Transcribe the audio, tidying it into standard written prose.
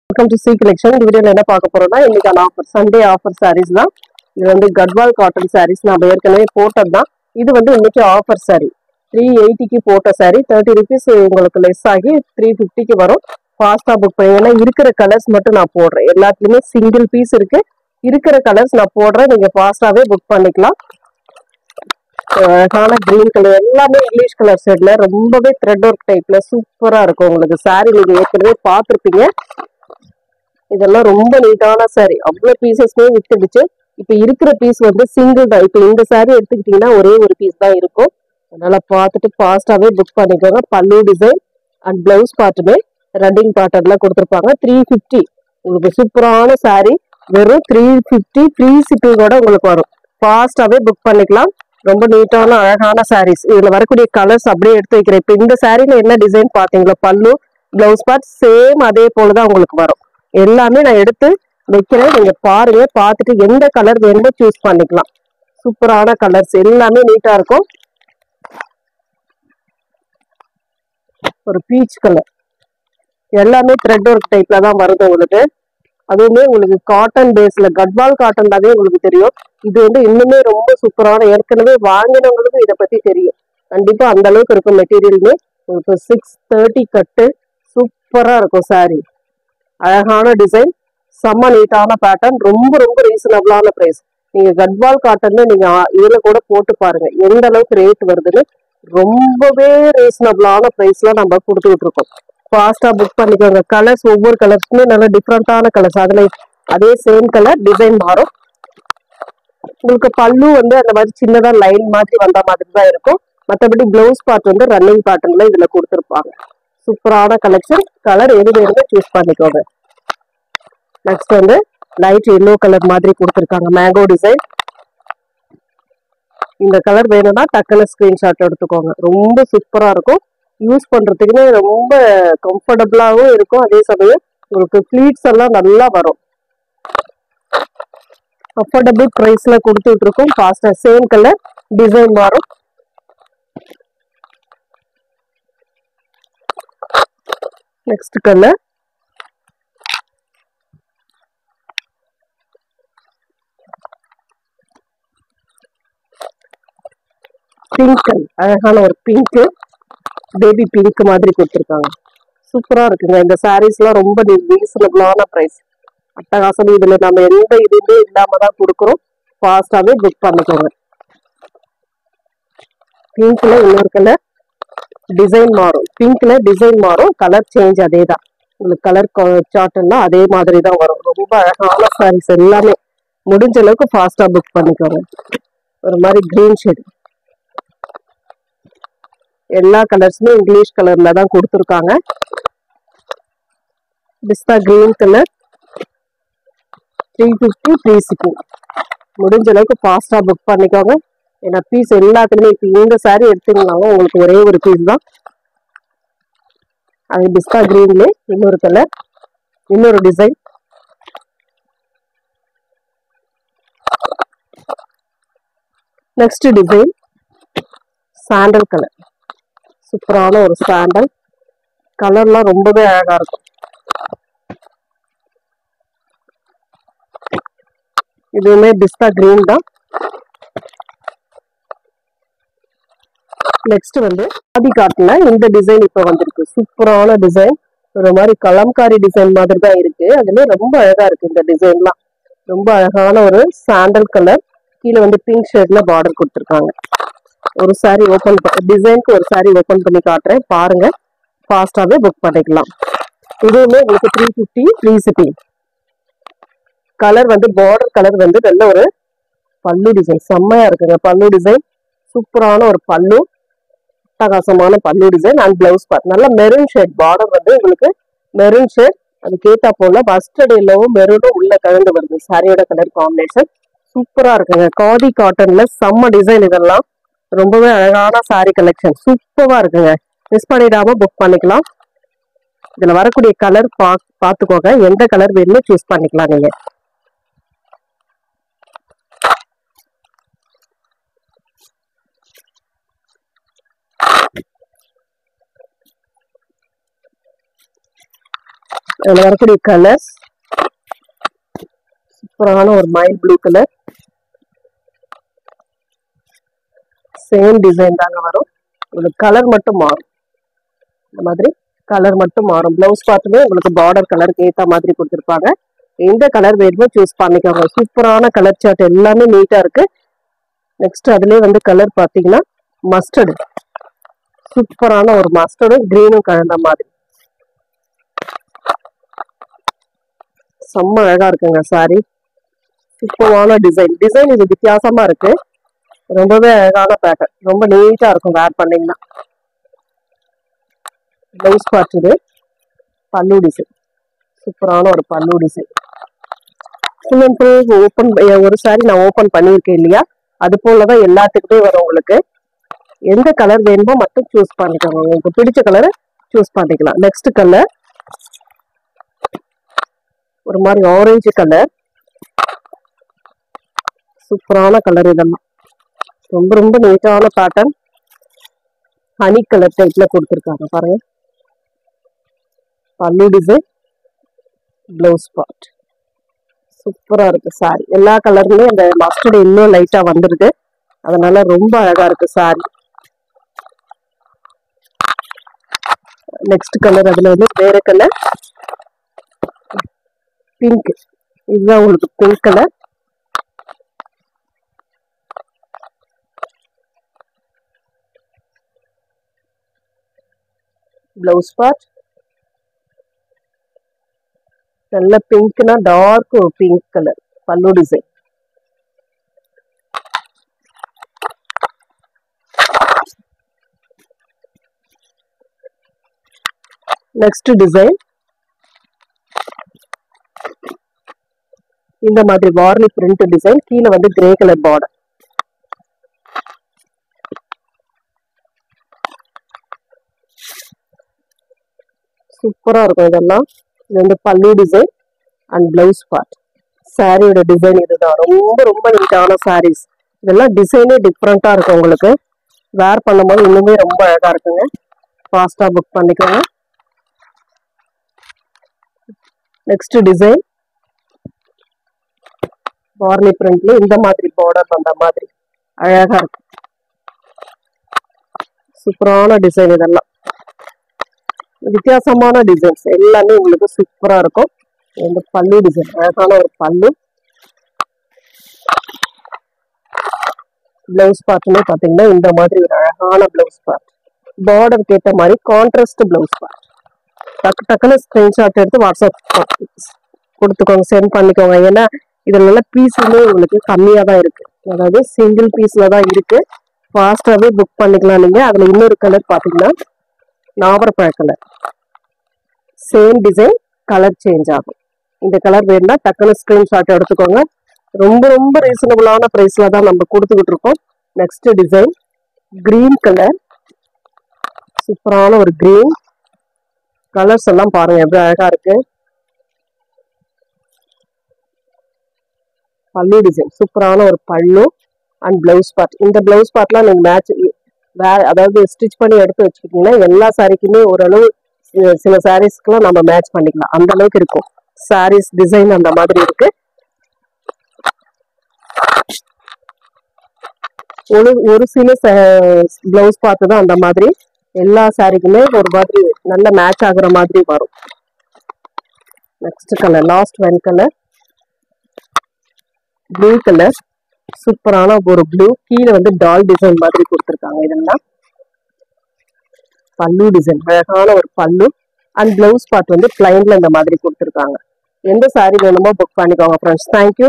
Welcome to C collection. இந்த வீடியோல என்ன பார்க்க போறோம்னா இன்னைக்கான ஆஃபர் சண்டே ஆஃபர் சாரீஸ் தான். இது வந்து கட்வால் காட்டன் சாரீஸ் நம்ம ஏற்கனவே போட்டது தான். இது வந்து இன்னைக்கு ஆஃபர் சாரி 380க்கு போட்ட சாரி 30 rupees உங்களுக்கு லெஸ் ஆகி 350க்கு வரும். ஃபாஸ்டா புக் பண்ணி ஏன்னா இருக்கிற கலர்ஸ் மட்டும் நான் போடுறேன். எல்லாத்துலயுமே சிங்கிள் பீஸ் இருக்கு. இருக்கிற கலர்ஸ் நான் போடுறேன். நீங்க ஃபாஸ்டாவே புக் பண்ணிக்கலாம். அழகான கிரீன் கலர் எல்லாமே இங்கிலீஷ் கலர் ஷேட்ல ரொம்பவே த்ரெட் ஒர்க் டைப்ல சூப்பரா இருக்கும். உங்களுக்கு சாரி நீங்க ஏற்கனவே பார்த்துருப்பீங்க. இதெல்லாம் ரொம்ப நீட்டான சாரி. அவ்வளவு பீசஸ்மே வித்துடுச்சு. இப்ப இருக்கிற பீஸ் வந்து சிங்கிள் தான். இப்ப இந்த சாரி எடுத்துக்கிட்டீங்கன்னா ஒரே ஒரு பீஸ் தான் இருக்கும். அதனால பார்த்துட்டு ஃபாஸ்டாவே புக் பண்ணிக்கோங்க. பல்லு டிசைன் அண்ட் பிளவுஸ் பார்ட்டுமே ரன்னிங் பேட்டர்ன்ல கொடுத்துருப்பாங்க. 350 உங்களுக்கு சூப்பரான சாரி. வெறும் 350 ஃப்ரீ ஷிப்பிங்கோட உங்களுக்கு வரும். ஃபாஸ்டாவே புக் பண்ணிக்கலாம். ரொம்ப நீட்டான அழகான சாரீஸ். இதுல வரக்கூடிய கலர்ஸ் அப்படியே எடுத்து வைக்கிறேன். இப்ப இந்த சாரில என்ன டிசைன் பாத்தீங்களா, பல்லு பிளவுஸ் பார்ட் சேம் அதே போலதான் உங்களுக்கு வரும். எல்லாமே நான் எடுத்து வைக்கிறேன். நீங்க பாருங்க. பார்த்துட்டு எந்த கலர் வேணுமோ சூஸ் பண்ணிக்கலாம். சூப்பரான கலர்ஸ் எல்லாமே நீட்டா இருக்கும். ஒரு பீச் கலர் எல்லாமே த்ரெட் ஒர்க் டைப்ல தான் வருது உங்களுக்கு. அதுவுமே உங்களுக்கு காட்டன் பேஸ்ல கட்வால் காட்டன் தானே உங்களுக்கு தெரியும். இது வந்து இன்னுமே ரொம்ப சூப்பரான, ஏற்கனவே வாங்கினவங்களுக்கும் இதை பத்தி தெரியும். கண்டிப்பா அந்த அளவுக்கு இருக்கும். மெட்டீரியலுமே உங்களுக்கு 630 கட்டு சூப்பரா இருக்கும் சாரி. அழகான டிசைன், செம்ம நீட்டான பேட்டர்ன், ரொம்ப ரொம்ப ரீசனபிளான பிரைஸ். நீங்க கட்வால் காட்டன்னு நீங்க இதுல கூட போட்டு பாருங்க எந்த அளவுக்கு ரேட் வருதுன்னு. ரொம்பவே ரீசனபிளான பிரைஸ்ல நம்ம கொடுத்துக்கிட்டு இருக்கோம். ஃபாஸ்டா புக் பண்ணிக்கோங்க. கலர்ஸ் ஒவ்வொரு கலர்ஸுமே நல்ல டிஃப்ரெண்டான கலர்ஸ். அதுல அதே சேம் கலர் டிசைன் மாறும். உங்களுக்கு பல்லு வந்து அந்த மாதிரி சின்னதா லைன் மாதிரி வந்த மாதிரி தான் இருக்கும். மற்றபடி பிளவுஸ் பார்ட் வந்து ரன்னிங் பேட்டர்ன்ல இதுல கொடுத்துருப்பாங்க. சூப்பரான கலெக்ஷன். கலர் எது வேணுமோ சூஸ் பண்ணிக்கோங்க. நெக்ஸ்ட் வந்து லைட் எல்லோ கலர் மாதிரி கொடுத்துருக்காங்க. Mango design. இந்த கலர் வேணும்னா டக்குனு ஸ்கிரீன்ஷாட் எடுத்துக்கோங்க. ரொம்ப சூப்பரா இருக்கும். யூஸ் பண்றதுக்குமே ரொம்ப கம்ஃபர்டபுளாகவும் இருக்கும். அதே சமயம் உங்களுக்கு ஃபிளீட்ஸ் எல்லாம் நல்லா வரும். அஃபோர்டபுள் பிரைஸ்ல கொடுத்துட்டு இருக்கோம். ஃபாஸ்டா சேம் கலர் டிசைன் மாறும். Next colour pink colour. அழகான ஒரு பிங்க், பேபி பிங்க் மாதிரி கொடுத்துருக்காங்க. சூப்பரா இருக்குங்க. இந்த சாரீஸ் எல்லாம் ரொம்ப ரீசனபிளான பிரைஸ். அட்டகாசம். இதுல நம்ம எந்த இதுவுமே இல்லாம தான் கொடுக்குறோம். ஃபாஸ்டாவே புக் பண்ணிக்கோங்க. பிங்க்ல இன்னொரு கலர் டிசைன் மாறும். பிங்க்ல டிசைன் மாறும். கலர் சேஞ்ச் அதே தான். உங்களுக்கு கலர் சார்ட்னா அதே மாதிரி தான் வரும். ரொம்ப அழகான சாரீஸ் எல்லாமே. முடிஞ்ச அளவுக்கு ஃபாஸ்டா புக் பண்ணிக்கோங்க. ஒரு மாதிரி கிரீன் ஷேட். எல்லா கலர்ஸுமே இங்கிலீஷ் கலர்ல தான் கொடுத்துருக்காங்க. பிஸ்தா கிரீன் கலர் 350 ஃப்ரீ ஷிப்பிங். முடிஞ்ச அளவுக்கு ஃபாஸ்டா புக் பண்ணிக்கோங்க. ஏன்னா பீஸ் எல்லாத்துலயுமே இப்போ இந்த சாரி எடுத்துக்கலாம் உங்களுக்கு ஒரே ஒரு பீஸ் தான். அது பிஸ்தா கிரீன்ல இன்னொரு கலர், இன்னொரு design. Next design sandal colour. சூப்பரான ஒரு சாண்டல் கலர்லாம் ரொம்பவே அழகா இருக்கும். இதுவுமே பிஸ்தா கிரீன் தான். நெக்ஸ்ட் வந்து ஆதி காட்டுல இந்த டிசைன் இப்ப வந்திருக்கு. சூப்பரான டிசைன். ஒரு மாதிரி கலம்காரி டிசைன் மாதிரி தான் இருக்கு. அதுல ரொம்ப அழகா இருக்கு இந்த டிசைன்லாம். ரொம்ப அழகான ஒரு சாண்டல் கலர். கீழே வந்து பிங்க் ஷேட்ல பார்டர் கொடுத்துருக்காங்க. ஒரு சாரி ஓபன் டிசைனுக்கு ஒரு சாரி ஓபன் பண்ணி காட்டுறேன் பாருங்க. ஃபாஸ்டாவே புக் பண்ணிக்கலாம். இதுவுமே உங்களுக்கு 350 ஃப்ரீ ஷிப்பிங். கலர் வந்து பார்டர் கலர் வந்து நல்ல ஒரு பல்லு டிசைன் செம்மையா இருக்குங்க. பல்லு டிசைன் சூப்பரான ஒரு பல்லு, அட்டகாசமான பல்லு டிசைன் அண்ட் பிளவுஸ் பார்ட் நல்ல மெரூன் ஷேட். பார்டர் வந்து உங்களுக்கு மெரூன் ஷேட். அதுக்கேற்றா போல மஸ்டர்ட் எல்லோவும் மெரூனும் உள்ள கலந்து வருது. சாரியோட கலர் காம்பினேஷன் சூப்பரா இருக்குங்க. காதி காட்டன்ல செம்ம டிசைன். இதெல்லாம் ரொம்பவே அழகான சாரி கலெக்ஷன். சூப்பரா இருக்குங்க. மிஸ் பண்ணிடாம புக் பண்ணிக்கலாம். இதுல வரக்கூடிய கலர் பார்த்துக்கோங்க. எந்த கலர் வேணுமோ சூஸ் பண்ணிக்கலாம் நீங்க. அதில் வரக்கூடிய கலர்ஸ் சூப்பரான ஒரு mile blue colour. Same design தாங்க வரும். உங்களுக்கு கலர் மட்டும் மாறும். இந்த மாதிரி கலர் மட்டும் மாறும். பிளவுஸ் பார்த்துமே உங்களுக்கு பார்டர் கலருக்கு ஏற்ற மாதிரி கொடுத்துருப்பாங்க. எந்த கலர் வேணுமோ சூஸ் பண்ணிக்கோங்க. சூப்பரான கலர் சார்ட் எல்லாமே நீட்டா இருக்கு. நெக்ஸ்ட் அதுலேயே வந்து கலர் பார்த்தீங்கன்னா மஸ்டர்டு. சூப்பரான ஒரு மஸ்டர்டும் கிரீனும் கலந்த மாதிரி செம்ம அழகா இருக்குங்க சாரி. சூப்பரான டிசைன் இது வித்தியாசமா இருக்கு. ரொம்பவே அழகான பேட்டர்ன். ரொம்ப நீட்டா இருக்கும் வேர் பண்ணீங்கன்னா. பிளவுஸ் பார்ட் இது. பல்லு டிசைன் சூப்பரான ஒரு பல்லு design. Full and full open. ஒரு சாரி நான் ஓப்பன் பண்ணியிருக்கேன் இல்லையா, அது போலதான் எல்லாத்துக்குமே வரும். உங்களுக்கு எந்த கலர் வேணுமோ மட்டும் சூஸ் பண்ணிக்கோங்க. உங்களுக்கு பிடிச்ச கலரை சூஸ் பண்ணிக்கலாம். நெக்ஸ்ட் கலர் ஒரு மாதிரி ஆரஞ்சு கலர். சூப்பரான கலர். இதெல்லாம் ரொம்ப ரொம்ப நீட்டான பேட்டர்ன். ஹனி கலர் டைப்ல கொடுத்துருக்காங்க பாருங்க. பல்லு டிசைன், பிளவுஸ் பார்ட் சூப்பரா இருக்கு சாரி. எல்லா கலருமே அந்த மஸ்டர்ட் இன்னும் லைட்டா வந்துருது. அதனால ரொம்ப அழகா இருக்கு சாரி. நெக்ஸ்ட் கலர் அதுல வந்து வேற கலர் பிங்க். இதுதான் உங்களுக்கு பிங்க் கலர். பிளவுஸ் பார்ட் நல்ல பிங்க்னா டார்க் பிங்க் கலர். பல்லு டிசைன். நெக்ஸ்ட் டிசைன் இந்த மாதிரி வார்லி பிரிண்ட் டிசைன். கீழே வந்து கிரே கலர் பார்டர். சூப்பரா இருக்கும் இதெல்லாம். இது வந்து பல்லு டிசைன் அண்ட் பிளவுஸ் பார்ட். சாரியோட டிசைன் இதுதான். ரொம்ப ரொம்ப நீட்டான சாரீஸ். இதெல்லாம் டிசைனே டிஃப்ரெண்டா இருக்கும். உங்களுக்கு வேர் பண்ணும்போது இன்னுமே ரொம்ப அழகா இருக்குங்க. ஃபாஸ்டா புக் பண்ணிக்கோங்க. நெக்ஸ்ட் டிசைன் வார்லி பிரிண்ட்ல இந்த மாதிரி பார்டர் வந்த மாதிரி அழகா இருக்கு. சூப்பரான டிசைன். இதெல்லாம் வித்தியாசமான டிசைன்ஸ் எல்லாமே உங்களுக்கு சூப்பரா இருக்கும். இந்த பல்லு டிசைன் அழகான ஒரு பல்லு. பிளவுஸ் பார்ட்டுமே பாத்தீங்கன்னா இந்த மாதிரி ஒரு அழகான பிளவுஸ் பார்ட். பார்டருக்கு ஏற்ற மாதிரி கான்ட்ராஸ்ட் பிளவுஸ் பார்ட். டக்கு டக்குன்னு ஸ்கிரீன்ஷாட் எடுத்து வாட்ஸ்அப் கொடுத்துக்கோங்க, சென்ட் பண்ணிக்கோங்க. ஏன்னா இதுல பீஸுமே உங்களுக்கு கம்மியா தான் இருக்கு. அதாவது சிங்கிள் பீஸ்ல தான் இருக்கு. ஃபாஸ்டாவே புக் பண்ணிக்கலாம் நீங்க. அதுல இன்னொரு கலர் பாத்தீங்கன்னா நாவற்பழ கலர். சேம் டிசைன், கலர் சேஞ்ச் ஆகும். இந்த கலர் வேணும்னா டக்குன்னு ஸ்கிரீன்ஷாட் எடுத்துக்கோங்க. ரொம்ப ரொம்ப ரீசனபிளான பிரைஸ்ல தான் நம்ம கொடுத்துக்கிட்டு இருக்கோம். Next design green colour. சூப்பரான ஒரு கிரீன். கலர்ஸ் எல்லாம் பாருங்க எப்படி அழகா இருக்கு. பல்லு டிசைன் சூப்பரான ஒரு பல்லு அண்ட் பிளவுஸ் பார்ட். இந்த பிளவுஸ் பார்ட்லாம் நீங்க மேட்ச் அதாவது ஸ்டிச் பண்ணி எடுத்து வச்சுக்கிட்டீங்கன்னா எல்லா சாரிக்குமே ஓரளவு சில சாரீஸ்க்குலாம் நம்ம மேட்ச் பண்ணிக்கலாம். அந்த அளவுக்கு இருக்கும் சாரீஸ் டிசைன். அந்த மாதிரி இருக்கு. ஒரு சில பிளவுஸ் பார்த்து தான் அந்த மாதிரி எல்லா சாரிக்குமே ஒரு மாதிரி நல்ல மேட்ச் ஆகுற மாதிரி வரும். Next colour last one colour blue colour. சூப்பரான ஒரு ப்ளூ. கீழே வந்து டால் டிசைன் மாதிரி கொடுத்துருக்காங்க. இதெல்லாம் பல்லு டிசைன் அழகான ஒரு பல்லு அண்ட் பிளவுஸ் பார்ட் வந்து பிளைன்ல இந்த மாதிரி கொடுத்துருக்காங்க. எந்த சாரி வேணுமோ புக் பண்ணிக்கோங்க ஃப்ரெண்ட்ஸ். தேங்க்யூ.